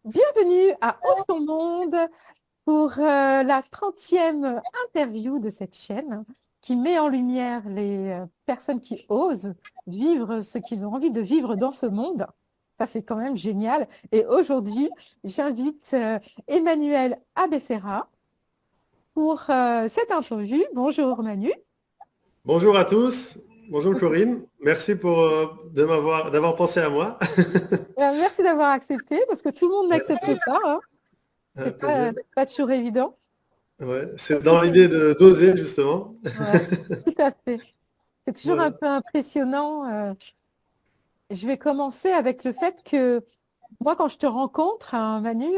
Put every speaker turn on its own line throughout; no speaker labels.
Bienvenue à Ose ton monde pour la 30e interview de cette chaîne qui met en lumière les personnes qui osent vivre ce qu'ils ont envie de vivre dans ce monde. Ça, c'est quand même génial. Et aujourd'hui, j'invite Emmanuel Abessera pour cette interview. Bonjour Manu.
Bonjour à tous, bonjour Corinne, merci d'avoir pensé à moi.
Merci d'avoir accepté parce que tout le monde n'accepte pas, hein.
Un
C'est
plaisir.
pas toujours évident.
Ouais, c'est dans l'idée de d'oser justement.
Ouais, tout à fait. C'est toujours un
Voilà.
peu impressionnant. Je vais commencer avec le fait que moi, quand je te rencontre, hein, Manu,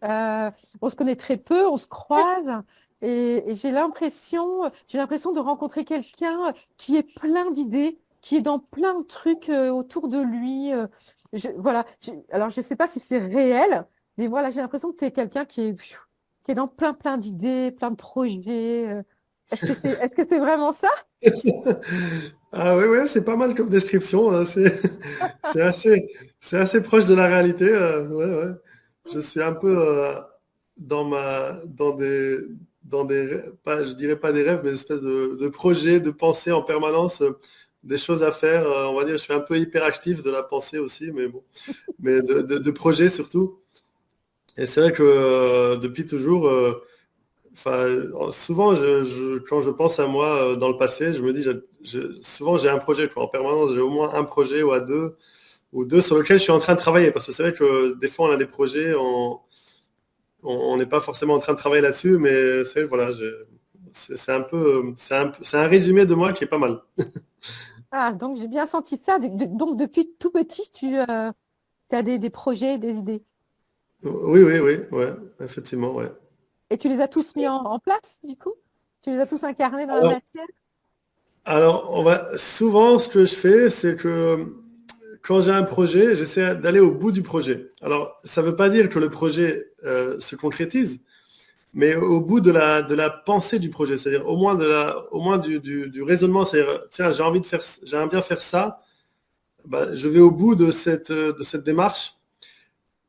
euh, on se connaît très peu, on se croise, et j'ai l'impression de rencontrer quelqu'un qui est plein d'idées, qui est dans plein de trucs autour de lui. Voilà. Alors, je ne sais pas si c'est réel, mais voilà, j'ai l'impression que tu es quelqu'un qui est dans plein d'idées, plein de projets. Est-ce que c'est vraiment ça?
Ah oui, ouais, c'est pas mal comme description, hein, c'est assez, c'est assez proche de la réalité. Ouais, ouais. Je suis un peu dans ma, dans des, pas, je dirais pas des rêves, mais des espèces de projets, de pensées en permanence, des choses à faire. On va dire, je suis un peu hyperactif de la pensée aussi, mais bon, mais de projets surtout. Et c'est vrai que depuis toujours, enfin, souvent, quand je pense à moi dans le passé, je me dis, souvent j'ai un projet, quoi. En permanence, j'ai au moins un projet ou deux sur lequel je suis en train de travailler. Parce que c'est vrai que des fois, on a des projets, on n'est pas forcément en train de travailler là-dessus, mais c'est voilà, c'est un peu, c'est un résumé de moi qui est pas mal.
Ah, donc j'ai bien senti ça. Donc depuis tout petit, tu as des projets, des idées.
Oui, oui, oui, ouais, effectivement, ouais.
Et tu les as tous mis en place, du coup? Tu les as tous incarnés dans la
Alors,
matière?
alors, souvent, ce que je fais, c'est que quand j'ai un projet, j'essaie d'aller au bout du projet. Alors, ça ne veut pas dire que le projet se concrétise, mais au bout de la pensée du projet, c'est-à-dire au moins du raisonnement, c'est-à-dire, tiens, j'aimerais bien faire ça, bah, je vais au bout de cette démarche,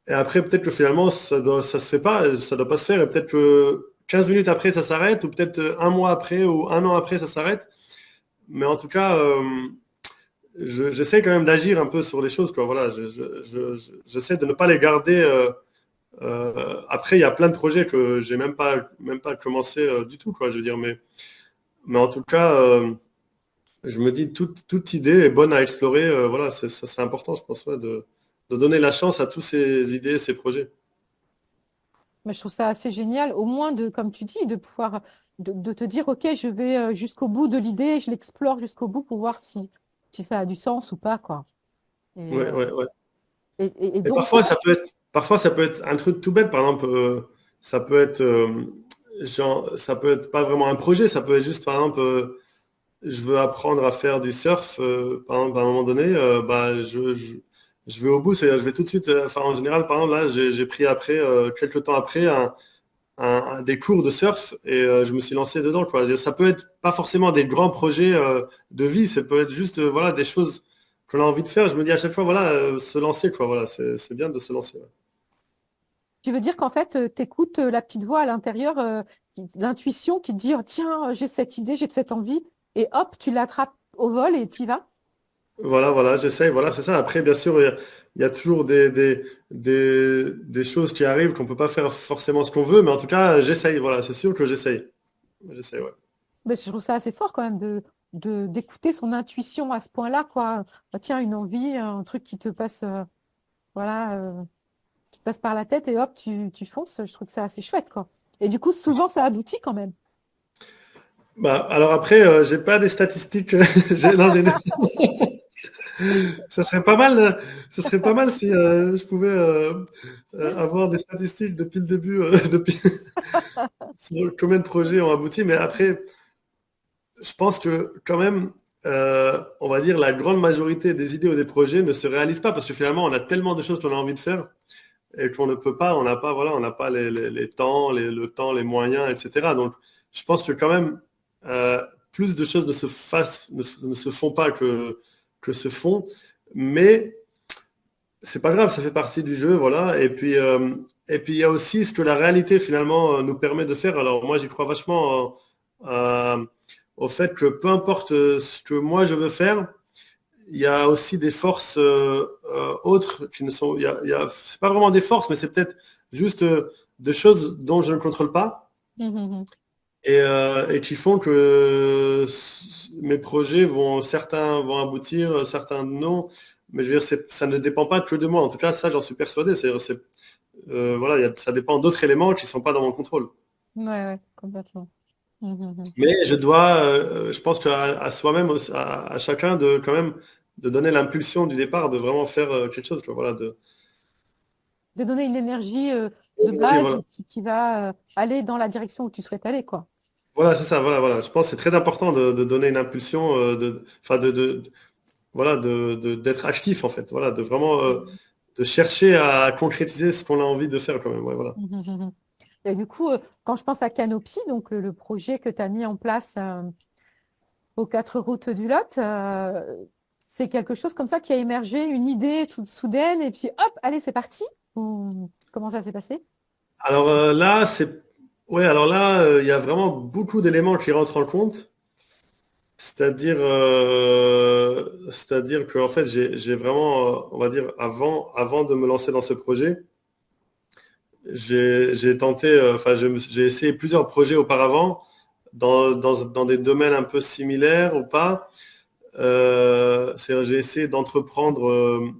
et après, peut-être que finalement, ça se fait pas, ça doit pas se faire, et peut-être que 15 minutes après, ça s'arrête, ou peut-être un mois après, ou un an après, ça s'arrête. Mais en tout cas, j'essaie quand même d'agir un peu sur les choses, quoi. Voilà, j'essaie de ne pas les garder. Après, il y a plein de projets que j'ai même pas commencé du tout, quoi. Je veux dire, mais en tout cas, je me dis toute idée est bonne à explorer. Voilà, ça serait important, je pense, ouais, de donner la chance à tous ces idées, ces projets.
Mais je trouve ça assez génial, au moins de, comme tu dis, de pouvoir de te dire, OK, je vais jusqu'au bout de l'idée, je l'explore jusqu'au bout pour voir si ça a du sens ou pas, quoi. Et,
Ouais,
euh,
ouais, ouais.
et
Et
donc,
parfois ça peut être un truc tout bête. Par exemple, ça peut être, ça peut être pas vraiment un projet. Ça peut être juste, par exemple. Je veux apprendre à faire du surf, par exemple, à un moment donné, bah, je vais au bout, c'est-à-dire je vais tout de suite, enfin, en général, par exemple, là, j'ai pris après, quelques temps après, des cours de surf et je me suis lancé dedans, quoi. C'est-à-dire, ça peut être pas forcément des grands projets de vie, ça peut être juste, voilà, des choses qu'on a envie de faire. Je me dis à chaque fois, voilà, se lancer, quoi. Voilà, c'est bien de se lancer. Ouais.
tu veux dire qu'en fait, tu écoutes la petite voix à l'intérieur, l'intuition qui te dit, oh, tiens, j'ai cette idée, j'ai cette envie, et hop, tu l'attrapes au vol et tu y vas.
Voilà, voilà, j'essaye, voilà, c'est ça. Après, bien sûr, il y a toujours des choses qui arrivent qu'on peut pas faire forcément ce qu'on veut, mais en tout cas, j'essaye, voilà, c'est sûr que j'essaye. J'essaye, ouais.
Mais je trouve ça assez fort quand même d'écouter son intuition à ce point-là, quoi. Bah, tiens, une envie, un truc qui te passe, voilà, qui te passe par la tête et hop, tu fonces. Je trouve que c'est assez chouette, quoi. Et du coup, souvent, ça aboutit quand même.
Bah, alors après, j'ai pas des statistiques. Non, ça serait pas mal, ça serait pas mal si je pouvais avoir des statistiques depuis le début, depuis sur combien de projets ont abouti. Mais après, je pense que quand même, on va dire la grande majorité des idées ou des projets ne se réalisent pas parce que finalement, on a tellement de choses qu'on a envie de faire et qu'on ne peut pas, on n'a pas, voilà, on n'a pas les temps, le temps, les moyens, etc. Donc, je pense que quand même, plus de choses ne se font pas que se font, mais c'est pas grave, ça fait partie du jeu, voilà. Et puis il y a aussi ce que la réalité finalement nous permet de faire. Alors moi, j'y crois vachement au fait que peu importe ce que moi je veux faire, il y a aussi des forces autres qui ne sont. C'est pas vraiment des forces, mais c'est peut-être juste des choses dont je ne contrôle pas
Mhm.
et qui font que mes projets certains vont aboutir, certains non. Mais je veux dire, ça ne dépend pas que de moi. En tout cas, ça, j'en suis persuadé. Voilà, ça dépend d'autres éléments qui ne sont pas dans mon contrôle.
Ouais, ouais, complètement. Mhm.
Mais je pense à soi-même, à chacun de quand même de donner l'impulsion du départ, de vraiment faire quelque chose. Tu vois, voilà,
De donner une énergie de base
voilà.
qui va aller dans la direction où tu souhaites aller, quoi.
Voilà, c'est ça. Voilà, voilà. Je pense que c'est très important de donner une impulsion, enfin voilà, d'être actif en fait. Voilà, de vraiment de chercher à concrétiser ce qu'on a envie de faire quand même. Ouais, voilà.
Mhm. Et du coup, quand je pense à Canopy, donc le projet que tu as mis en place aux 4 routes du Lot, c'est quelque chose comme ça qui a émergé, une idée toute soudaine, et puis hop, allez, c'est parti. Ou comment ça s'est passé?
Alors là, ouais, alors là, il y a vraiment beaucoup d'éléments qui rentrent en compte. C'est-à-dire que en fait, j'ai vraiment, on va dire, avant de me lancer dans ce projet, j'ai tenté, enfin, j'ai essayé plusieurs projets auparavant dans des domaines un peu similaires ou pas. C'est-à-dire, j'ai essayé d'entreprendre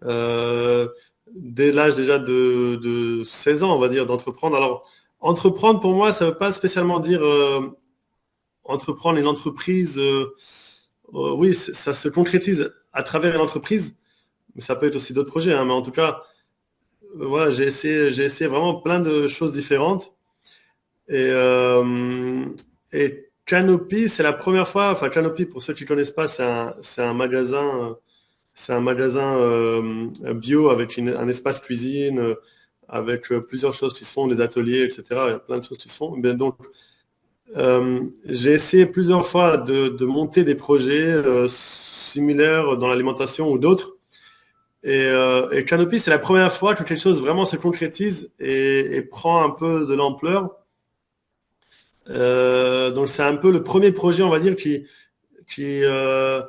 euh, dès l'âge déjà de 16 ans, on va dire, d'entreprendre. Alors, entreprendre pour moi, ça ne veut pas spécialement dire entreprendre une entreprise. Oui, ça se concrétise à travers une entreprise, mais ça peut être aussi d'autres projets, hein. Mais en tout cas, voilà, j'ai essayé vraiment plein de choses différentes. Et, euh, et Canopy, c'est la première fois. Enfin, Canopy, pour ceux qui ne connaissent pas, c'est un magasin. C'est un magasin bio avec un espace cuisine, avec plusieurs choses qui se font, des ateliers, etc. Il y a plein de choses qui se font. Mais donc, j'ai essayé plusieurs fois de monter des projets similaires dans l'alimentation ou d'autres. Et Canopy, c'est la première fois que quelque chose vraiment se concrétise et prend un peu de l'ampleur. Donc, c'est un peu le premier projet, on va dire, qui, euh,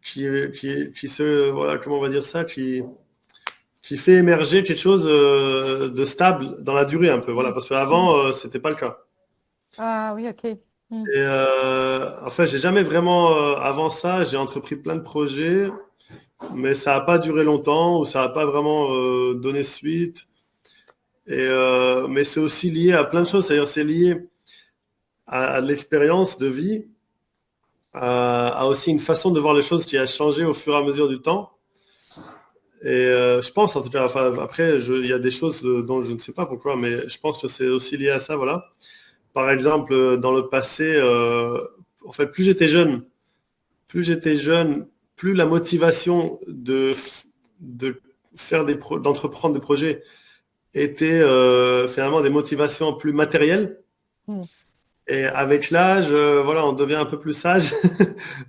qui se, voilà, comment on va dire ça, qui fait émerger quelque chose de stable dans la durée un peu. Voilà, parce
Mhm.
qu'avant, c'était pas le cas.
Ah oui, ok. Mhm.
Et enfin, j'ai jamais vraiment, avant ça, j'ai entrepris plein de projets, mais ça n'a pas duré longtemps ou ça n'a pas vraiment donné suite. Mais c'est aussi lié à plein de choses, c'est-à-dire c'est lié à l'expérience de vie, à aussi une façon de voir les choses qui a changé au fur et à mesure du temps. Et je pense, en tout cas, enfin, après, il y a des choses dont je ne sais pas pourquoi, mais je pense que c'est aussi lié à ça, voilà. Par exemple, dans le passé, en fait, plus j'étais jeune, plus la motivation de d'entreprendre des projets était finalement des motivations plus matérielles.
Mhm.
Et avec l'âge, voilà, on devient un peu plus sage.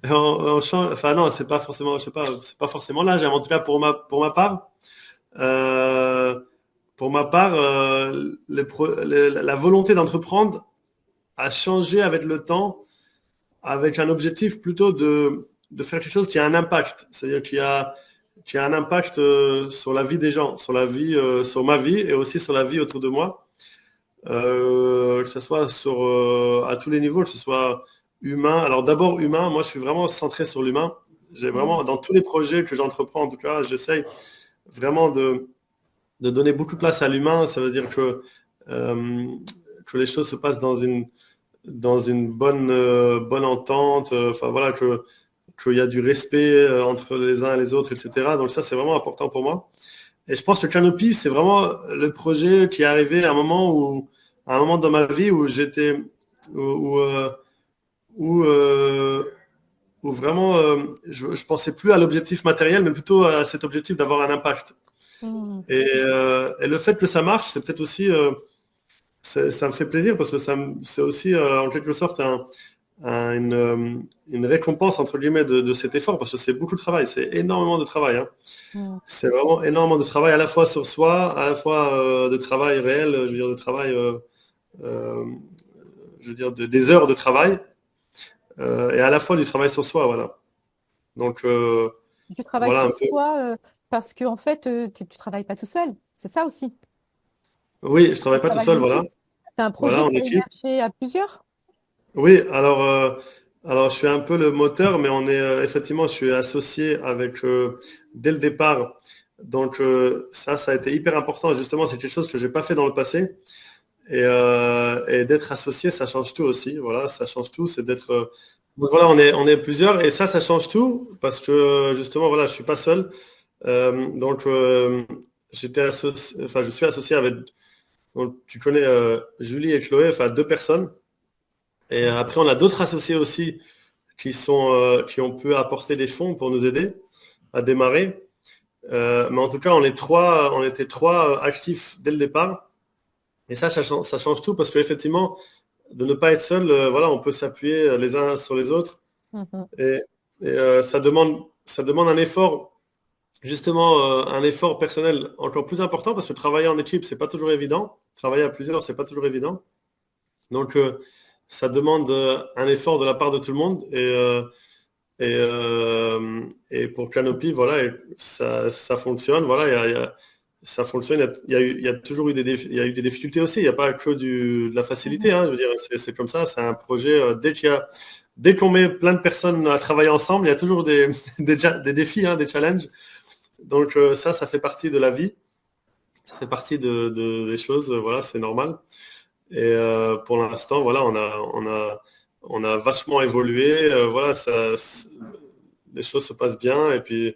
On change, enfin non, c'est pas forcément, je sais pas, c'est pas forcément l'âge, hein, mais en tout cas pour ma part. Euh, pour ma part, la volonté d'entreprendre a changé avec le temps, avec un objectif plutôt de faire quelque chose qui a un impact, c'est-à-dire qui a un impact sur la vie des gens, sur la vie, sur ma vie et aussi sur la vie autour de moi, que ce soit à tous les niveaux, que ce soit humain. Alors d'abord humain, moi je suis vraiment centré sur l'humain. J'ai
Mhm.
vraiment, dans tous les projets que j'entreprends, en tout cas, j'essaye vraiment de donner beaucoup de place à l'humain. Ça veut dire euh, que les choses se passent dans une bonne entente. Enfin voilà, qu'il y a du respect entre les uns et les autres, etc. Donc ça, c'est vraiment important pour moi. Et je pense que Canopy, c'est vraiment le projet qui est arrivé à un moment dans ma vie où j'étais, où, où, euh, où, où vraiment, je pensais plus à l'objectif matériel, mais plutôt à cet objectif d'avoir un impact.
Mhm.
Et le fait que ça marche, c'est peut-être aussi, ça me fait plaisir parce que c'est aussi en quelque sorte une récompense entre guillemets de cet effort parce que c'est beaucoup de travail, c'est énormément de travail, hein.
Mm.
C'est vraiment énormément de travail à la fois sur soi, à la fois de travail réel, je veux dire de travail, euh, je veux dire des heures de travail et à la fois du travail sur soi, voilà. Donc
Tu travailles
voilà un
sur
peu.
soi parce que en fait, tu travailles pas tout seul. C'est ça aussi.
Oui, je
Un
travaille pas tout
travail
seul,
en
voilà,
équipe. C'est un
voilà
projet
en
qui a
équipe.
émergé à plusieurs.
Oui, alors je suis un peu le moteur, mais on est effectivement, je suis associé avec dès le départ. Donc ça a été hyper important. Justement, c'est quelque chose que j'ai pas fait dans le passé. Et d'être associé, ça change tout aussi. Voilà, ça change tout. C'est d'être. Donc voilà, on est plusieurs, et ça change tout parce que justement, voilà, je suis pas seul. Donc enfin, je suis associé avec. Donc, tu connais Julie et Chloé, enfin deux personnes. Et après, on a d'autres associés aussi qui ont pu apporter des fonds pour nous aider à démarrer. Mais en tout cas, on était trois actifs dès le départ. Et ça change tout parce qu'effectivement, de ne pas être seul, voilà, on peut s'appuyer les uns sur les autres.
Mhm.
Et, ça demande un effort, justement, un effort personnel encore plus important parce que travailler en équipe, c'est pas toujours évident. Travailler à plusieurs, c'est pas toujours évident. Donc, ça demande un effort de la part de tout le monde. Et pour Canopy, voilà, et ça fonctionne. Voilà, ça fonctionne. Il y a toujours eu il y a eu des difficultés aussi. Il n'y a pas que de la facilité,
Mhm.
hein. Je veux dire, c'est comme ça. C'est un projet. Dès qu'on met plein de personnes à travailler ensemble, il y a toujours des défis, hein, des challenges. Donc ça fait partie de la vie. Ça fait partie des choses. Voilà, c'est normal. Et pour l'instant, voilà, on a vachement évolué. Voilà, les choses se passent bien et puis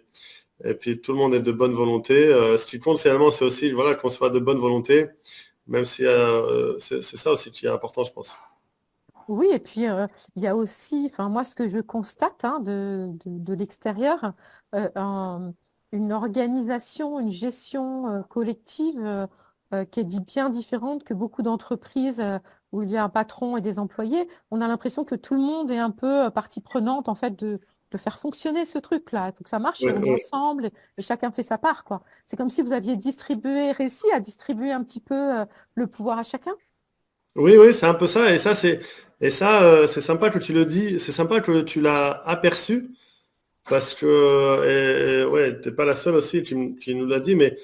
tout le monde est de bonne volonté. Ce qui compte finalement, c'est aussi voilà, qu'on soit de bonne volonté, même si c'est ça aussi qui est important, je pense.
Oui, et puis il y a aussi, enfin moi ce que je constate hein, de l'extérieur, une organisation, une gestion collective qui est bien différente que beaucoup d'entreprises où il y a un patron et des employés. On a l'impression que tout le monde est un peu partie prenante en fait de faire fonctionner ce truc-là. Il faut que ça marche et
Ouais,
on est
ouais.
ensemble et chacun fait sa part, quoi. C'est comme si vous aviez réussi à distribuer un petit peu le pouvoir à chacun.
Oui, oui, c'est un peu ça. C'est sympa que tu le dis. C'est sympa que tu l'as aperçu parce que ouais, t'es pas la seule aussi qui nous l'a dit, mais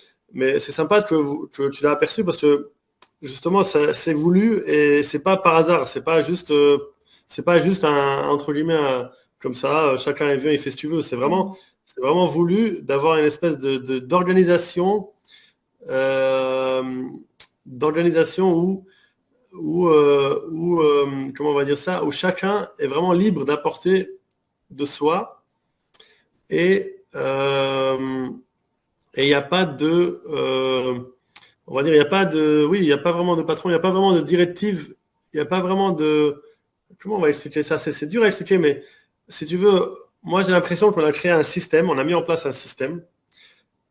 c'est sympa que tu l'as aperçu parce que justement, c'est voulu et c'est pas par hasard. C'est pas juste un, entre guillemets, comme ça, chacun est venu, il fait ce que tu veux. C'est vraiment voulu d'avoir une espèce d'organisation, euh, d'organisation comment on va dire ça, où chacun est vraiment libre d'apporter de soi et et il n'y a pas on va dire, il n'y a pas oui, il n'y a pas vraiment de patron, il n'y a pas vraiment de directive, il n'y a pas vraiment comment on va expliquer ça? C'est dur à expliquer, mais si tu veux, moi j'ai l'impression qu'on a créé un système, on a mis en place un système,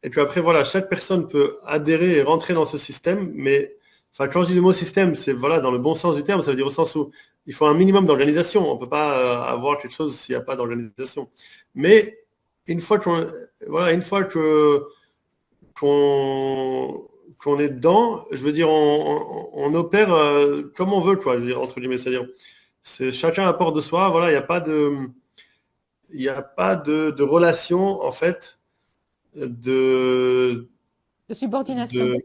et puis après, voilà, chaque personne peut adhérer et rentrer dans ce système, mais enfin, quand je dis le mot système, c'est voilà, dans le bon sens du terme, ça veut dire au sens où il faut un minimum d'organisation. On ne peut pas avoir quelque chose s'il n'y a pas d'organisation. Mais une fois voilà, une fois qu'on qu'on est dedans, je veux dire, on opère comme on veut, quoi, je veux dire, entre guillemets. C'est-à-dire, chacun apporte de soi, voilà, il y a pas de relation, en fait, de,
De subordination.
de,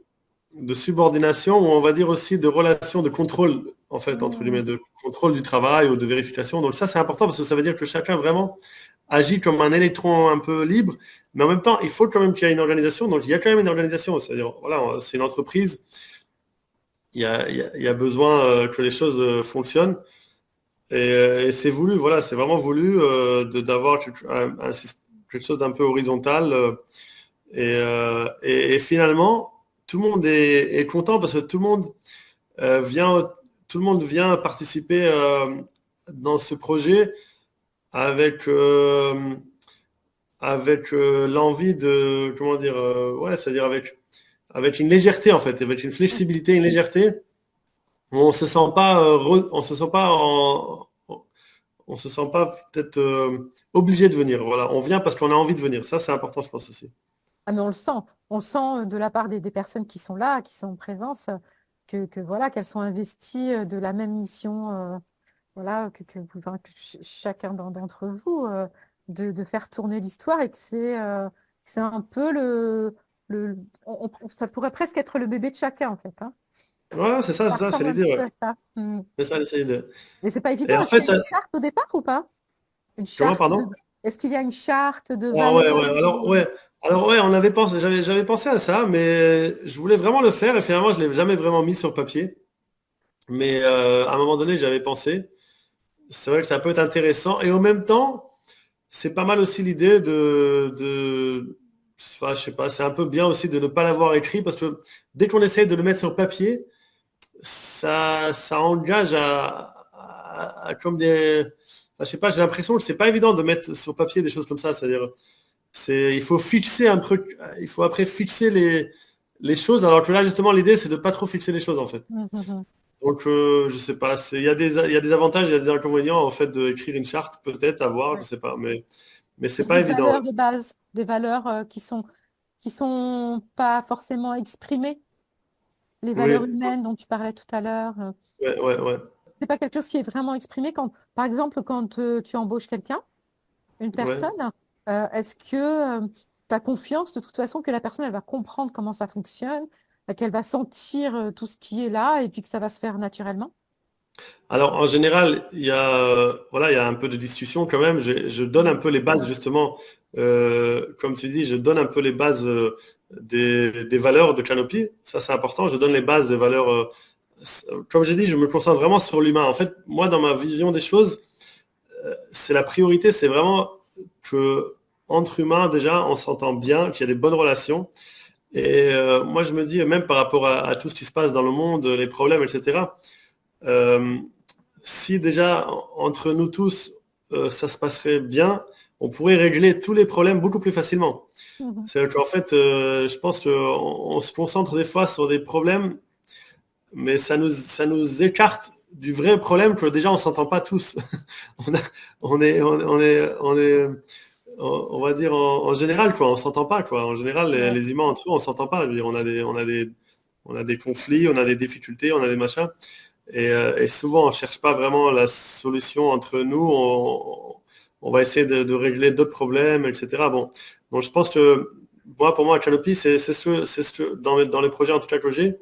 de subordination, ou on va dire aussi de relation de contrôle, en fait, entre
Hmm.
guillemets, de contrôle du travail ou de vérification. Donc ça, c'est important parce que ça veut dire que chacun vraiment agit comme un électron un peu libre, mais en même temps, il faut quand même qu'il y ait une organisation. Donc il y a quand même une organisation, c'est-à-dire, voilà, c'est une entreprise, il y a besoin que les choses fonctionnent. Et c'est voulu, voilà, c'est vraiment voulu d'avoir quelque chose d'un peu horizontal. Et finalement, tout le monde est content parce que vient, tout le monde vient participer dans ce projet avec, avec l'envie de, comment dire, ouais, c'est-à-dire avec une légèreté en fait, avec une flexibilité, une légèreté. On se sent pas, on se sent pas on se sent pas peut-être obligé de venir. Voilà, on vient parce qu'on a envie de venir. Ça, c'est important, je pense aussi.
Ah, mais on le sent de la part des personnes qui sont là, qui sont en présence, voilà, qu'elles sont investies de la même mission, voilà, enfin, chacun d'entre vous, de faire tourner l'histoire et que c'est un peu le ça pourrait presque être le bébé de chacun, en fait, hein.
Voilà,
Ça
c'est ça, c'est
ressemble un
l'idée,
petit
ouais.
peu à ça. Mm.
C'est ça, l'idée.
Mais c'est pas évident.
Et en
Est-ce qu'il
fait,
y a une charte au départ ou pas? Une
comment,
charte de...
pardon?
Est-ce qu'il y a une charte de
Ah ouais, ouais.
valeurs?
Alors ouais, on avait pensé, j'avais pensé à ça, mais je voulais vraiment le faire et finalement, je l'ai jamais vraiment mis sur papier. Mais à un moment donné, j'avais pensé. C'est vrai que ça peut être intéressant et en même temps, c'est pas mal aussi l'idée enfin, je sais pas, c'est un peu bien aussi de ne pas l'avoir écrit parce que dès qu'on essaie de le mettre sur papier, ça engage comme des, enfin, je sais pas, j'ai l'impression que c'est pas évident de mettre sur papier des choses comme ça. C'est-à-dire, il faut fixer un truc, il faut après fixer les choses. Alors que là, justement, l'idée, c'est de pas trop fixer les choses, en fait.
Mhm.
Donc, je sais pas, il y a des avantages, il y a des inconvénients, en fait, d'écrire une charte, peut-être, à voir, je
Ouais.
sais pas, mais c'est
Et
pas
des
évident.
valeurs de base, des valeurs qui sont pas forcément exprimées, les valeurs
Oui,
humaines dont tu parlais tout à l'heure.
ouais, ouais, ouais.
C'est pas quelque chose qui est vraiment exprimé quand, par exemple, quand tu embauches quelqu'un, une
Ouais.
personne, est-ce que tu as confiance de toute façon que la personne, elle va comprendre comment ça fonctionne, qu'elle va sentir tout ce qui est là et puis que ça va se faire naturellement?
Alors, en général, voilà, il y a un peu de discussion quand même. Je donne un
Mhm.
peu les bases, justement. Comme tu dis, je donne un peu les bases des valeurs de Canopy. Ça, c'est important. Je donne les bases des valeurs. Comme j'ai dit, je me concentre vraiment sur l'humain. En fait, moi, dans ma vision des choses, c'est la priorité, c'est vraiment que entre humains, déjà, on s'entend bien, qu'il y a des bonnes relations. Et moi, je me dis, même par rapport à tout ce qui se passe dans le monde, les problèmes, etc. euh, si déjà entre nous tous ça se passerait bien, on pourrait régler tous les problèmes beaucoup plus facilement.
Mhm.
C'est qu'en fait, je pense qu'on on se concentre des fois sur des problèmes, mais ça nous écarte du vrai problème que déjà on s'entend pas tous. On, a- on va dire en général quoi, on s'entend pas quoi. En général,
Ouais.
les humains entre eux, on s'entend pas. Je veux dire, on a des conflits, on a des difficultés, on a des machins. Et souvent, on ne cherche pas vraiment la solution entre nous. On va essayer de régler d'autres problèmes, etc. Bon, donc je pense que moi, pour moi, Canopy, c'est ce que dans les projets en tout cas que j'ai,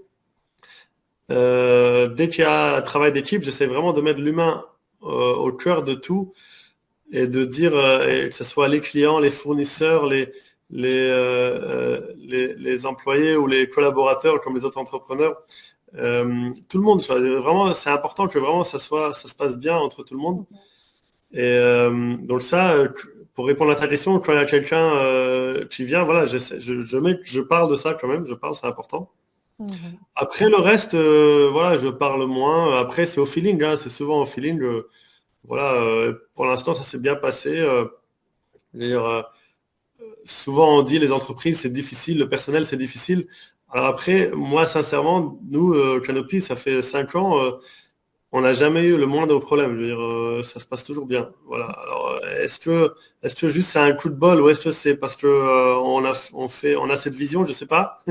dès qu'il y a un travail d'équipe, j'essaie vraiment de mettre l'humain au cœur de tout et de dire, et que ce soit les clients, les fournisseurs, les employés ou les collaborateurs comme les autres entrepreneurs, tout le monde, vraiment, c'est important que vraiment ça se passe bien entre tout le monde. Et donc ça, pour répondre à ta question, quand il y a quelqu'un qui vient, voilà, je parle de ça quand même, je parle, c'est important.
Mhm.
Après le reste, voilà, je parle moins. Après, c'est au feeling, hein, c'est souvent au feeling. Voilà, pour l'instant, ça s'est bien passé. D'ailleurs, souvent on dit les entreprises c'est difficile, le personnel c'est difficile. Alors après, moi sincèrement, nous, Canopy, ça fait 5 ans. On n'a jamais eu le moindre problème. Je veux dire, ça se passe toujours bien. Voilà. Alors, est-ce que juste c'est un coup de bol ou est-ce que c'est parce que on a cette vision, je sais pas.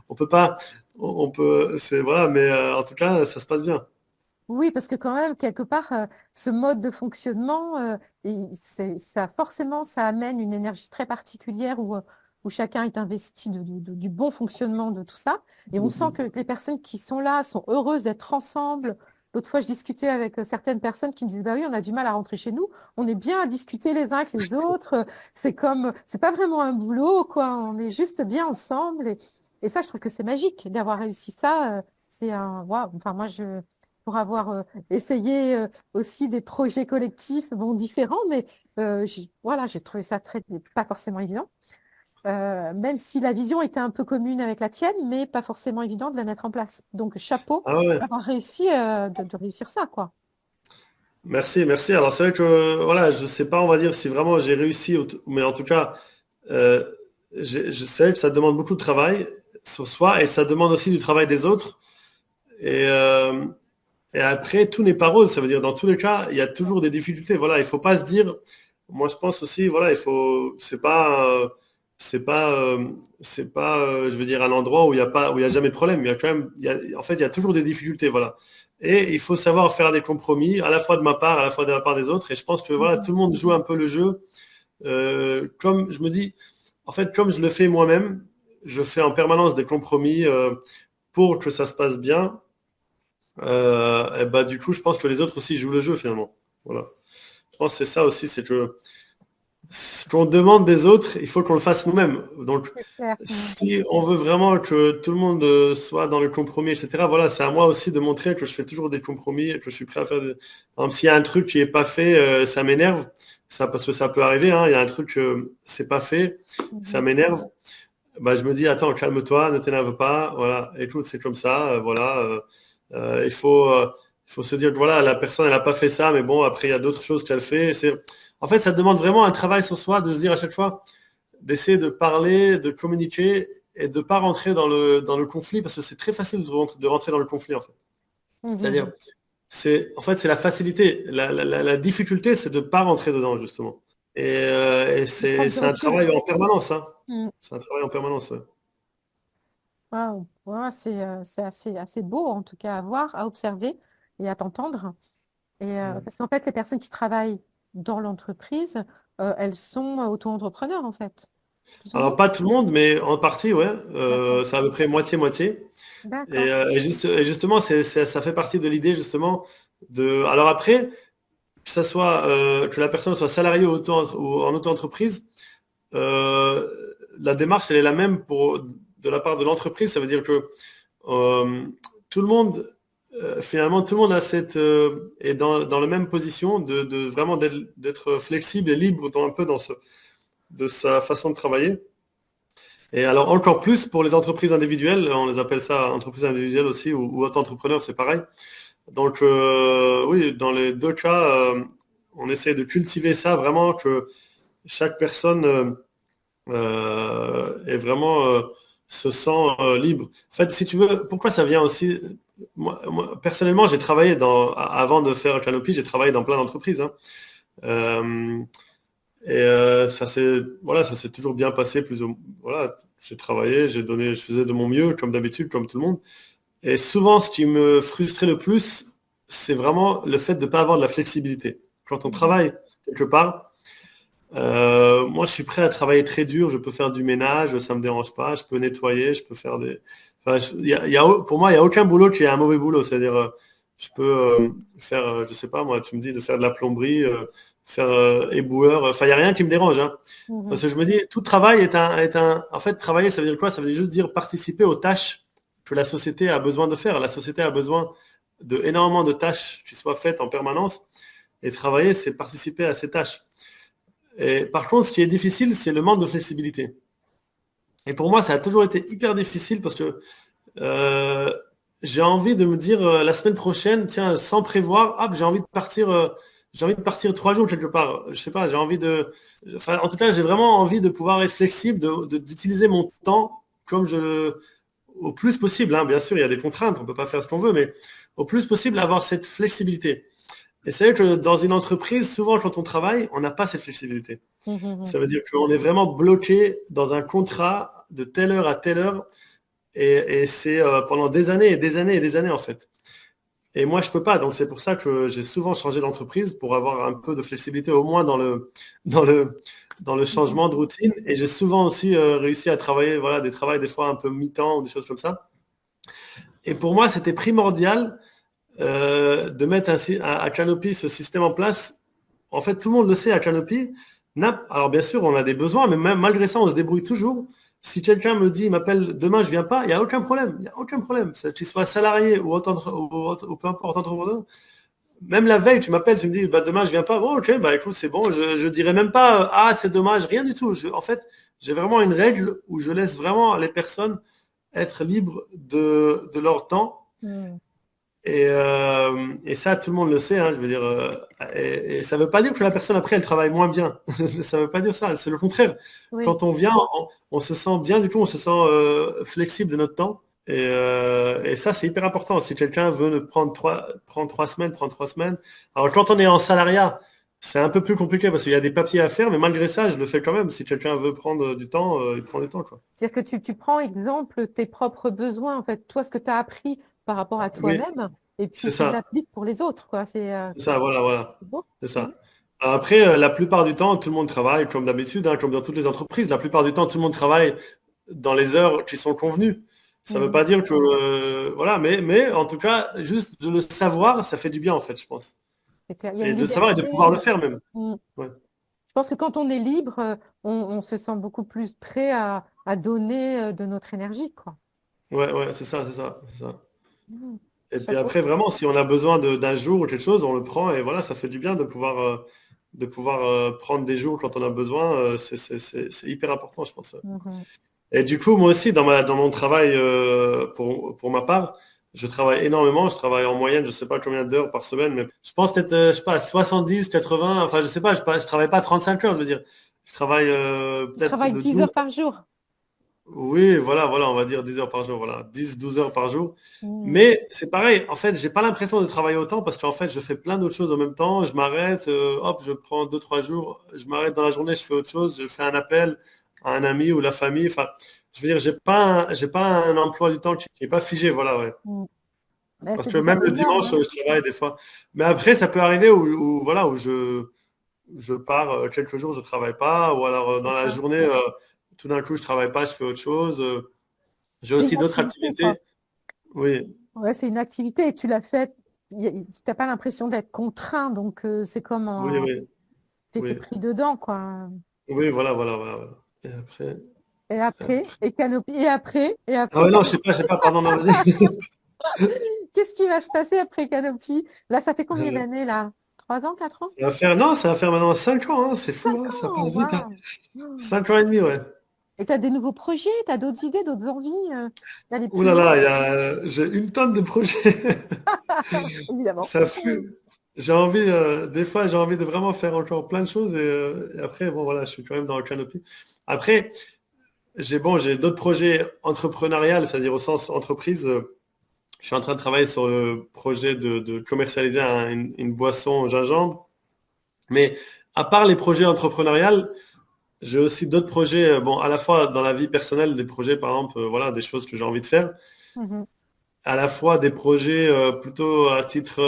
On peut pas, on peut, c'est voilà, mais en tout cas, ça se passe bien.
Oui, parce que quand même, quelque part, ce mode de fonctionnement, ça forcément, ça amène une énergie très particulière où chacun est investi du bon fonctionnement de tout ça. Et on sent que les personnes qui sont là sont heureuses d'être ensemble. L'autre fois, je discutais avec certaines personnes qui me disent, bah oui, on a du mal à rentrer chez nous. On est bien à discuter les uns avec les autres. C'est pas vraiment un boulot, quoi. On est juste bien ensemble. Et ça, je trouve que c'est magique d'avoir réussi ça. C'est un, waouh. Enfin, moi, pour avoir essayé aussi des projets collectifs, bon, différents, mais voilà, j'ai trouvé ça pas forcément évident. Même si la vision était un peu commune avec la tienne, mais pas forcément évident de la mettre en place. Donc, chapeau
Ah ouais.
d'avoir réussi de réussir ça, quoi.
Merci, merci. Alors c'est vrai que voilà, je sais pas, on va dire si vraiment j'ai réussi, mais en tout cas, euh, je sais que ça demande beaucoup de travail sur soi et ça demande aussi du travail des autres. Et, Et après, tout n'est pas rose. Ça veut dire, dans tous les cas, il y a toujours des difficultés. Voilà, il faut pas se dire. Moi, je pense aussi, voilà, il faut. C'est pas, c'est pas, je veux dire, un endroit où il y a pas, où il y a jamais de problème. Il y a quand même, en fait, il y a toujours des difficultés. Voilà. Et il faut savoir faire des compromis, à la fois de ma part, à la fois de la part des autres. Et je pense que voilà, tout le monde joue un peu le jeu. Comme je me dis, en fait, comme je le fais moi-même, je fais en permanence des compromis pour que ça se passe bien. Et bah, du coup, je pense que les autres aussi jouent le jeu finalement. Voilà. Je pense que c'est ça aussi, c'est que ce qu'on demande des autres, il faut qu'on le fasse nous-mêmes. Donc,
C'est clair.
si on veut vraiment que tout le monde soit dans le compromis, etc., voilà, c'est à moi aussi de montrer que je fais toujours des compromis et que je suis prêt à faire des... Par exemple, s'il y a un truc qui est pas fait, ça m'énerve. Ça, parce que ça peut arriver, hein. Il y a un truc, c'est pas fait, ça
Mhm.
m'énerve. Bah, je me dis, attends, calme-toi, ne t'énerve pas. Voilà, écoute, c'est comme ça. Voilà, il faut se dire que voilà, la personne, elle n'a pas fait ça, mais bon, après, il y a d'autres choses qu'elle fait. En fait, ça demande vraiment un travail sur soi, de se dire à chaque fois, d'essayer de parler, de communiquer et de ne pas rentrer dans le conflit, parce que c'est très facile de rentrer dans le conflit, en fait. C'est-à-dire,
Mhm.
en fait, c'est la facilité. La difficulté, c'est de ne pas rentrer dedans, justement. Et
Prendre du
c'est un
recul.
travail en permanence, hein.
Mm.
C'est un travail en permanence, ouais.
Waouh. Ouais, c'est assez beau en tout cas à voir, à observer et à t'entendre. Et parce qu'en fait, les personnes qui travaillent dans l'entreprise, elles sont auto-entrepreneurs en fait, plus ou
Alors,
moins.
pas tout le monde, mais en partie, ouais.
D'accord.
C'est à peu près moitié-moitié.
D'accord.
Et justement, ça fait partie de l'idée, justement, de... Alors après, que ça soit, que la personne soit salariée ou en auto-entreprise, euh, la démarche, elle est la même de la part de l'entreprise. Ça veut dire que euh, tout le monde, finalement, tout le monde est dans la même position de vraiment d'être flexible et libre un peu de sa façon de travailler. Et alors encore plus pour les entreprises individuelles, on les appelle ça entreprises individuelles aussi, ou auto-entrepreneurs, c'est pareil. Donc oui, dans les deux cas, on essaie de cultiver ça vraiment, que chaque personne est vraiment se sent libre. En fait, si tu veux, pourquoi ça vient aussi, personnellement, j'ai travaillé avant de faire Canopy, j'ai travaillé dans plein d'entreprises, hein. Euh, ça s'est toujours bien passé, voilà, j'ai travaillé, je faisais de mon mieux, comme d'habitude, comme tout le monde. Et souvent, ce qui me frustrait le plus, c'est vraiment le fait de ne pas avoir de la flexibilité. Quand on
Mhm.
travaille quelque part, moi, je suis prêt à travailler très dur, je peux faire du ménage, ça me dérange pas, je peux nettoyer, je peux faire des... Enfin, pour moi, il n'y a aucun boulot qui est un mauvais boulot. C'est-à-dire, je peux faire, je sais pas, moi, tu me dis de faire de la plomberie, faire éboueur, enfin, il n'y a rien qui me dérange, hein. Parce
Mhm.
que je me dis, tout travail en fait, travailler, ça veut dire quoi? Ça veut juste dire participer aux tâches que la société a besoin de faire. La société a besoin de énormément de tâches qui soient faites en permanence. Et travailler, c'est participer à ces tâches. Et par contre, ce qui est difficile, c'est le manque de flexibilité. Et pour moi, ça a toujours été hyper difficile parce que euh, j'ai envie de me dire la semaine prochaine, tiens, sans prévoir, hop, j'ai envie de partir 3 jours quelque part. Je sais pas, enfin, en tout cas, j'ai vraiment envie de pouvoir être flexible, d'utiliser mon temps comme au plus possible, hein. Bien sûr, il y a des contraintes, on peut pas faire ce qu'on veut, mais au plus possible, avoir cette flexibilité. Et c'est vrai que dans une entreprise, souvent quand on travaille, on n'a pas cette flexibilité.
Mhm.
Ça veut dire qu'on est vraiment bloqué dans un contrat de telle heure à telle heure, et c'est pendant des années et des années et des années en fait. Et moi, je peux pas, donc c'est pour ça que j'ai souvent changé d'entreprise pour avoir un peu de flexibilité, au moins dans le, dans le
Mhm.
changement de routine. Et j'ai souvent aussi réussi à travailler, voilà, des travails des fois un peu mi-temps ou des choses comme ça. Et pour moi, c'était primordial de mettre à Canopy ce système en place. En fait, tout le monde le sait à Canopy. Alors bien sûr, on a des besoins, mais même malgré ça, on se débrouille toujours. Si quelqu'un me dit, il m'appelle demain, je viens pas, il n'y a aucun problème. Il n'y a aucun problème. Qu'il soit salarié ou peu importe entrepreneur. Même la veille, tu m'appelles, tu me dis, bah, demain, je viens pas. Bon, ok, bah écoute, c'est bon. Je dirais même pas, ah, c'est dommage, rien du tout. En fait, j'ai vraiment une règle où je laisse vraiment les personnes être libres de leur temps,
Mhm.
et ça, tout le monde le sait, hein, je veux dire. Et ça ne veut pas dire que la personne après, elle travaille moins bien. Ça ne veut pas dire ça. C'est le contraire.
Oui.
Quand on vient, on se sent bien, du coup, on se sent flexible de notre temps. Et ça, c'est hyper important. Si quelqu'un veut ne prendre 3 semaines, prendre 3 semaines. Alors, quand on est en salariat, c'est un peu plus compliqué parce qu'il y a des papiers à faire, mais malgré ça, je le fais quand même. Si quelqu'un veut prendre du temps, il prend du temps, quoi.
C'est-à-dire que tu prends exemple tes propres besoins, en fait, toi, ce que tu as appris par rapport à
Oui,
toi-même, et
c'est
puis tu
ça.
l'appliques pour les autres, quoi.
C'est ça, voilà, voilà.
C'est beau.
C'est
Mm.
ça. Après, la plupart du temps, tout le monde travaille comme d'habitude, hein, comme dans toutes les entreprises. La plupart du temps, tout le monde travaille dans les heures qui sont convenues. Ça ne veut
Mhm.
pas dire que, voilà, mais en tout cas, juste de le savoir, ça fait du bien, en fait, je pense.
C'est clair. Il y a
Et
une
de le savoir et de
liberté.
pouvoir le faire même.
Mm.
Ouais,
Je pense que quand on est libre, on se sent beaucoup plus prêt à donner de notre énergie, quoi.
ouais, ouais, c'est ça, c'est ça, c'est ça.
Mm.
Et puis
Chapeau.
après, vraiment, si on a besoin d'un jour ou quelque chose, on le prend et voilà, ça fait du bien de pouvoir prendre des jours quand on a besoin. C'est hyper important, je pense.
Mhm.
Et du coup, moi aussi, dans mon travail, pour ma part, je travaille énormément. Je travaille en moyenne, je sais pas combien d'heures par semaine, mais je pense peut-être, je sais pas, 70, 80, enfin, je sais pas, je travaille pas 35 heures, je veux dire. Je travaille
Tu
peut-être
travailles
le
10
double.
heures par jour.
Oui, voilà, voilà, on va dire 10 heures par jour, voilà, 10, 12 heures par jour.
Mm.
Mais c'est pareil, en fait, j'ai pas l'impression de travailler autant parce qu'en fait, je fais plein d'autres choses en même temps. Je m'arrête, hop, je prends 2, 3 jours, je m'arrête dans la journée, je fais autre chose, je fais un appel à un ami ou la famille. Enfin, je veux dire, j'ai pas un emploi du temps qui n'est pas figé, voilà, ouais.
Mm. Ben,
Parce
c'est
que
déjà
même le
énorme,
dimanche,
hein.
je travaille des fois. Mais après, ça peut arriver voilà, où je pars quelques jours, je travaille pas, ou alors dans
C'est
la
ça.
journée, tout d'un coup, je travaille pas, je fais autre chose. J'ai
C'est une
aussi d'autres
activité, quoi.
activités. Oui,
Ouais, c'est une activité et tu l'as faite. Tu n'as pas l'impression d'être contraint, donc c'est comme
oui, oui,
tu étais
oui.
pris dedans, quoi.
Oui, voilà, voilà, voilà, voilà. Et après,
Et après,
après.
et Canopy, et
Ah
après
ouais, non,
Canopy.
je sais pas, pardon, non, vas-y.
Qu'est-ce qui va se passer après Canopy? Là, ça fait combien d'années, là? 3 ans, 4 ans?
Non, ça va faire maintenant 5 ans, hein, c'est fou,
cinq
hein, ça
ans,
passe vite, hein.
waouh!
5 ans et demi, ouais.
Et tu as des nouveaux projets, tu as d'autres idées, d'autres envies d'aller
Ouh
plus
là
loin,
là, j'ai une tonne de projets.
évidemment.
Ça fut. J'ai envie, des fois, j'ai envie de vraiment faire encore plein de choses et après, bon, voilà, je suis quand même dans le canopy. Après, j'ai d'autres projets entrepreneuriales, c'est-à-dire au sens entreprise. Je suis en train de travailler sur le projet de commercialiser une boisson au gingembre. Mais à part les projets entrepreneuriales, j'ai aussi d'autres projets, bon, à la fois dans la vie personnelle, des projets, par exemple, voilà, des choses que j'ai envie de faire,
Mhm.
à la fois des projets plutôt à titre,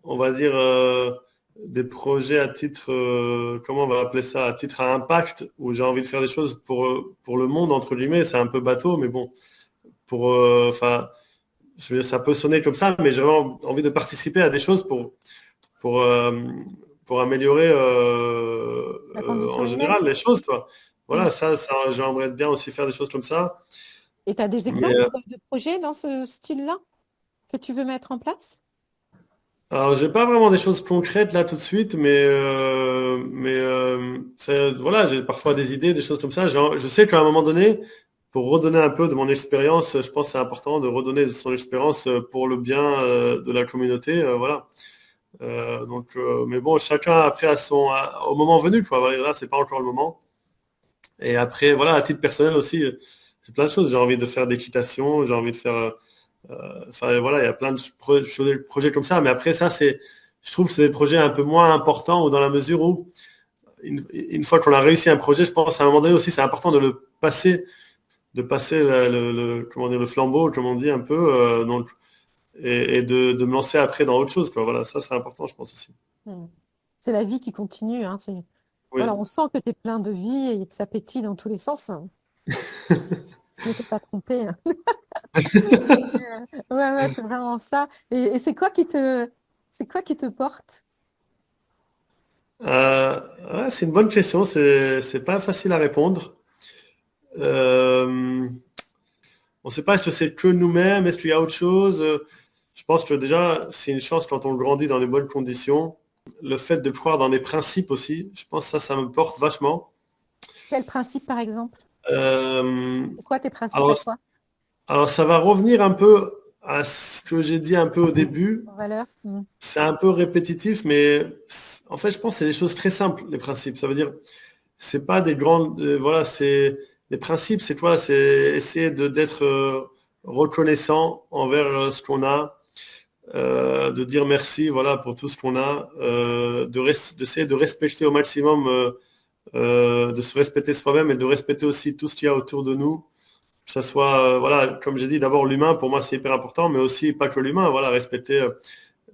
on va dire, des projets à titre, comment on va appeler ça, à titre à impact, où j'ai envie de faire des choses pour le monde, entre guillemets, c'est un peu bateau, mais bon, enfin, je veux dire, ça peut sonner comme ça, mais j'ai vraiment envie de participer à des choses pour, euh, pour améliorer
La condition
en
humaine.
général les choses, quoi.
Mm.
Voilà, ça j'aimerais bien aussi faire des choses comme ça.
Et tu as des
Mais
exemples de projets dans ce style-là que tu veux mettre en place?
alors j'ai pas vraiment des choses concrètes là tout de suite, voilà, j'ai parfois des idées, des choses comme ça. Je sais qu'à un moment donné, pour redonner un peu de mon expérience, je pense que c'est important de redonner de son expérience pour le bien de la communauté, voilà. Mais bon, chacun après au moment venu, quoi. Voilà, là, c'est pas encore le moment. Et après, voilà, à titre personnel aussi, j'ai plein de choses. J'ai envie de faire d'équitation, j'ai envie de faire, enfin voilà, il y a plein de projets comme ça. Mais après, ça, je trouve que c'est des projets un peu moins importants ou dans la mesure où, une fois qu'on a réussi un projet, je pense à un moment donné aussi, c'est important de passer comment dire, le flambeau, comme on dit un peu, et de me lancer après dans autre chose, quoi. Voilà, ça, c'est important, je pense aussi.
Mm. C'est la vie qui continue, hein. Voilà,
Oui.
on sent que tu es plein de vie et que ça pétille dans tous les sens, hein. Ne t'es pas trompé, hein. Ouais, ouais, c'est vraiment ça. Et c'est quoi qui te porte?
Ouais, c'est une bonne question, c'est pas facile à répondre. Euh, on ne sait pas est-ce que c'est que nous-mêmes, est-ce qu'il y a autre chose. Je pense que déjà, c'est une chance quand on grandit dans les bonnes conditions. Le fait de croire dans les principes aussi, je pense que ça me porte vachement.
Quel principe, par exemple?
Euh,
C'est quoi tes principes à
alors,
toi?
alors, ça va revenir un peu à ce que j'ai dit un peu au début.
En valeur? Mm.
C'est un peu répétitif, mais en fait, je pense que c'est des choses très simples, les principes. Ça veut dire, c'est pas des grandes, voilà, c'est les principes, c'est quoi? C'est essayer d'être reconnaissant envers ce qu'on a, de dire merci, voilà, pour tout ce qu'on a, d'essayer de respecter au maximum, de se respecter soi-même et de respecter aussi tout ce qu'il y a autour de nous. Que ça soit, voilà, comme j'ai dit, d'abord l'humain, pour moi c'est hyper important, mais aussi pas que l'humain, voilà, respecter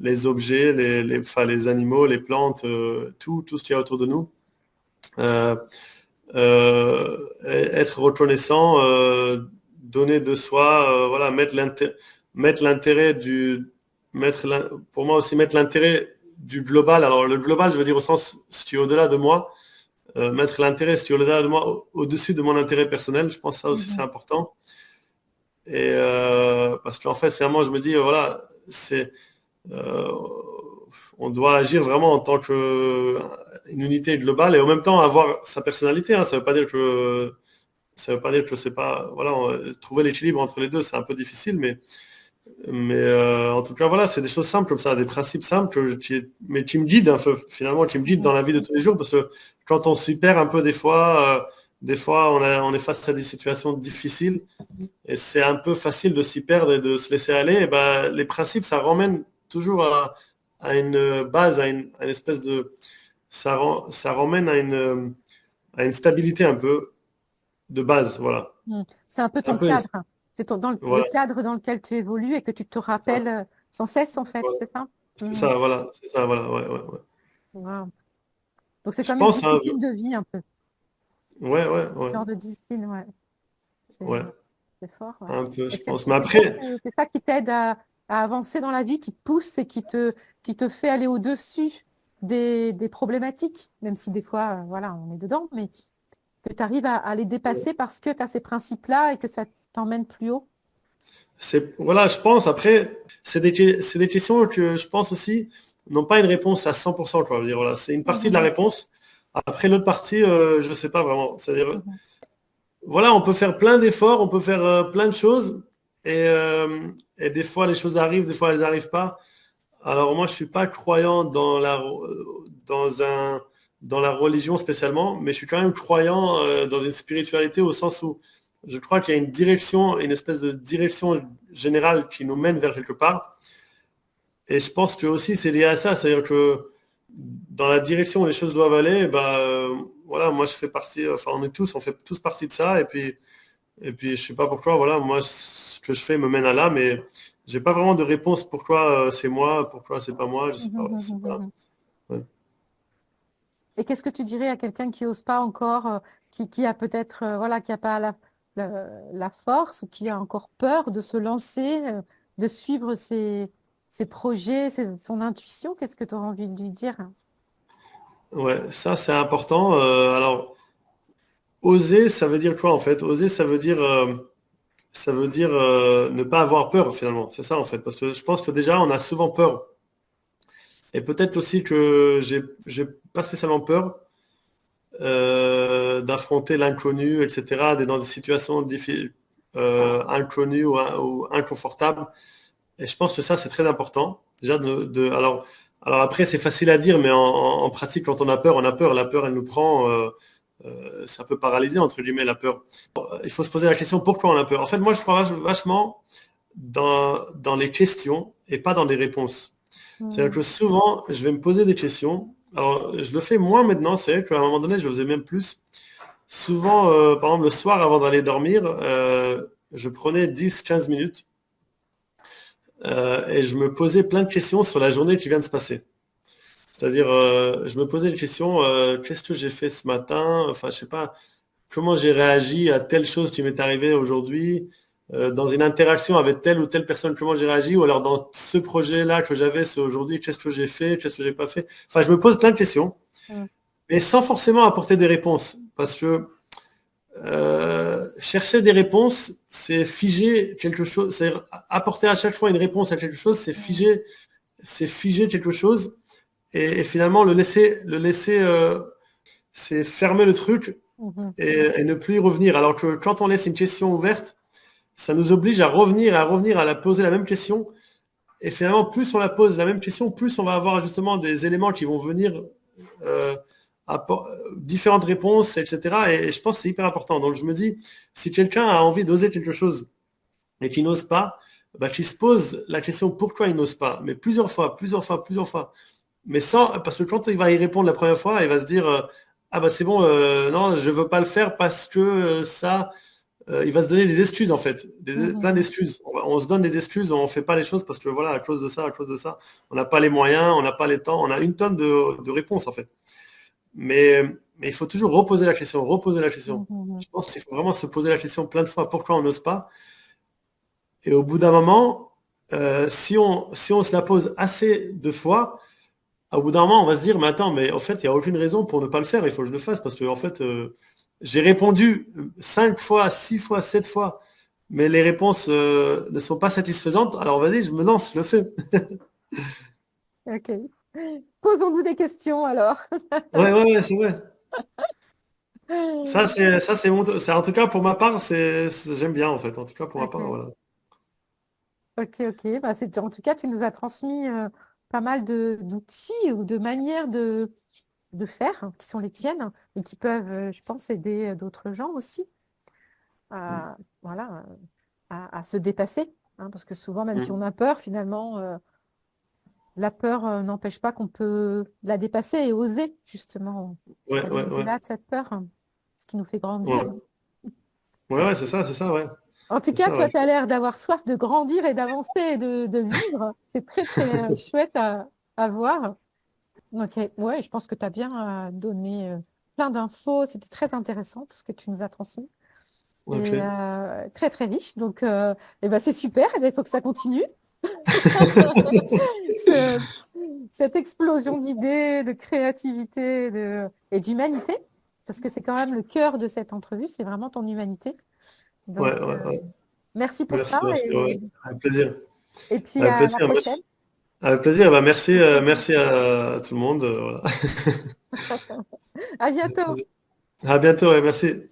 les objets, enfin, les animaux, les plantes, tout ce qu'il y a autour de nous. Euh, Être reconnaissant, donner de soi, voilà, mettre l'intérêt pour moi aussi mettre l'intérêt du global. Alors le global, je veux dire au sens ce qui est au-delà de moi, mettre l'intérêt ce qui est au-delà de moi, au-dessus de mon intérêt personnel. Je pense que ça aussi c'est
Mhm.
important. Et parce qu'en fait, finalement, je me dis, voilà, euh, on doit agir vraiment en tant qu'une unité globale et en même temps avoir sa personnalité. Hein. Ça veut pas dire que c'est pas, voilà, trouver l'équilibre entre les deux, c'est un peu difficile, mais en tout cas, voilà, c'est des choses simples comme ça, des principes simples mais qui me guident un peu, finalement, qui me guident dans
Mhm.
la vie de tous les jours, parce que quand on s'y perd un peu des fois, on est face à des situations difficiles et c'est un peu facile de s'y perdre et de se laisser aller. Et ben, les principes, ça ramène toujours à une base, à une espèce de, ça ramène à une stabilité un peu de base, voilà.
Mhm. C'est un peu
C'est un
ton
peu,
cadre. C'est dans le
voilà,
cadre dans lequel tu évolues et que tu te
c'est ça,
rappelles sans cesse, en fait,
voilà.
c'est ça?
C'est
Mhm.
ça, voilà, c'est ça, voilà, ouais, ouais, ouais.
Wow. Donc c'est
Je
comme une
pense, hein,
discipline de vie un peu,
ouais, ouais, ouais,
genre de discipline, ouais. C'est
ouais,
c'est fort, ouais.
un peu, je
Est-ce que
pense.
tu
Mais
dirais
après,
que c'est ça qui t'aide à avancer dans la vie, qui te pousse et qui te fait aller au-dessus des problématiques, même si des fois, voilà, on est dedans, mais que tu arrives à les dépasser parce que tu as ces principes-là et que ça t'emmène plus haut?
voilà, je pense, après, c'est des questions que je pense aussi n'ont pas une réponse à 100%, quoi. Je veux dire, voilà, c'est une partie de la
Mhm,
réponse. Après, l'autre partie, je sais pas vraiment. C'est-à-dire,
mhm,
voilà, on peut faire plein d'efforts, on peut faire plein de choses, et des fois, les choses arrivent, des fois, elles n'arrivent pas. Alors moi, je suis pas croyant dans un, dans la religion spécialement, mais je suis quand même croyant dans une spiritualité au sens où je crois qu'il y a une direction, une espèce de direction générale qui nous mène vers quelque part. Et je pense que aussi c'est lié à ça, c'est-à-dire que dans la direction où les choses doivent aller, bah voilà, moi je fais partie, enfin on fait tous partie de ça, et puis je sais pas pourquoi, voilà, moi ce que je fais me mène à là, mais j'ai pas vraiment de réponse pourquoi c'est moi, pourquoi c'est pas moi, je sais
mhm,
pas,
mhm,
c'est
mhm,
pas.
mhm.
Ouais.
Et qu'est-ce que tu dirais à quelqu'un qui n'ose pas encore, qui a peut-être, voilà, qui n'a pas la force ou qui a encore peur de se lancer, de suivre ses projets, son intuition? Qu'est-ce que tu auras envie de lui dire?
Ouais, ça c'est important. Alors oser, ça veut dire quoi en fait? Oser, ça veut dire ne pas avoir peur finalement. C'est ça en fait, parce que je pense que déjà on a souvent peur. Et peut-être aussi que j'ai pas spécialement peur d'affronter l'inconnu, etc., d'être dans des situations inconnues ou inconfortables. Et je pense que ça, c'est très important. Déjà, alors après, c'est facile à dire, mais en pratique, quand on a peur, on a peur. La peur, elle nous prend, ça peut paralyser, entre guillemets, la peur. Il faut se poser la question, pourquoi on a peur? En fait, moi, je crois vachement dans les questions et pas dans des réponses. C'est-à-dire
Hmm.
que souvent, je vais me poser des questions. Alors, je le fais moins maintenant, c'est vrai qu'à un moment donné, je le faisais même plus. Souvent, par exemple, le soir, avant d'aller dormir, je prenais 10-15 minutes et je me posais plein de questions sur la journée qui vient de se passer. C'est-à-dire, je me posais des questions, qu'est-ce que j'ai fait ce matin? Enfin, je sais pas, comment j'ai réagi à telle chose qui m'est arrivée aujourd'hui, dans une interaction avec telle ou telle personne, comment j'ai réagi, ou alors dans ce projet-là que j'avais, c'est aujourd'hui, qu'est-ce que j'ai fait, qu'est-ce que j'ai pas fait. Enfin, je me pose plein de questions,
Hmm.
mais sans forcément apporter des réponses, parce que chercher des réponses, c'est figer quelque chose, c'est apporter à chaque fois une réponse à quelque chose,
Hmm.
c'est figer quelque chose, et finalement le laisser, c'est fermer le truc
Mhm.
et ne plus y revenir. Alors que quand on laisse une question ouverte, ça nous oblige à revenir à la poser la même question. Et finalement, plus on la pose la même question, plus on va avoir justement des éléments qui vont venir euh, différentes réponses, etc. Et je pense que c'est hyper important. Donc je me dis, si quelqu'un a envie d'oser quelque chose, et qui n'ose pas, bah, qui se pose la question pourquoi il n'ose pas, mais plusieurs fois, plusieurs fois, plusieurs fois. Mais sans, parce que quand il va y répondre la première fois, il va se dire ah bah c'est bon, non, je veux pas le faire parce que ça, il va se donner des excuses en fait, plein
Mhm.
d'excuses. On se donne des excuses, on fait pas les choses parce que voilà, à cause de ça, à cause de ça, on n'a pas les moyens, on n'a pas les temps, on a une tonne de réponses en fait. Mais, mais il faut toujours reposer la question, reposer la question.
Mhm.
Je pense qu'il faut vraiment se poser la question plein de fois pourquoi on n'ose pas. Et au bout d'un moment, si on se la pose assez de fois, au bout d'un moment, on va se dire, mais attends, mais en fait, il n'y a aucune raison pour ne pas le faire, il faut que je le fasse, parce que en fait, j'ai répondu 5 fois, 6 fois, 7 fois, mais les réponses ne sont pas satisfaisantes, alors vas-y, je me lance, je le fais.
Ok. Posons-nous des questions alors.
Ouais, ouais, ouais, c'est vrai. En tout cas, pour ma part, j'aime bien, en fait, en tout cas, pour ma part,
Ok,
voilà.
ok, ok. Bah, en tout cas, tu nous as transmis pas mal d'outils ou de manières de faire qui sont les tiennes et qui peuvent, je pense, aider d'autres gens aussi
Mm.
à, voilà, à se dépasser. Hein, parce que souvent, même si
Mm.
on a peur, finalement, la peur n'empêche pas qu'on peut la dépasser et oser justement
Ouais,
aller
ouais, ouais.
au-delà de cette peur, hein, ce qui nous fait grandir.
Ouais, ouais, ouais, c'est ça, ouais.
En tout
C'est
cas,
ça,
toi,
ouais.
tu as l'air d'avoir soif de grandir et d'avancer et de vivre. C'est très, très chouette à voir. Ok, ouais, je pense que tu as bien donné plein d'infos. C'était très intéressant tout ce que tu nous as transmis et
Ok.
très, très riche. Donc, eh ben, c'est super. Eh ben, il faut que ça continue. Ce- Cette explosion d'idées, de créativité et d'humanité, parce que c'est quand même le cœur de cette entrevue, c'est vraiment ton humanité.
Ouais,
Donc,
ouais, ouais.
merci pour
Merci,
ça
merci, ouais. Avec plaisir.
et puis
Avec
à la
plaisir,
prochaine.
merci. Avec plaisir, bah merci, merci à tout le monde. Voilà.
À bientôt.
À bientôt, ouais, merci.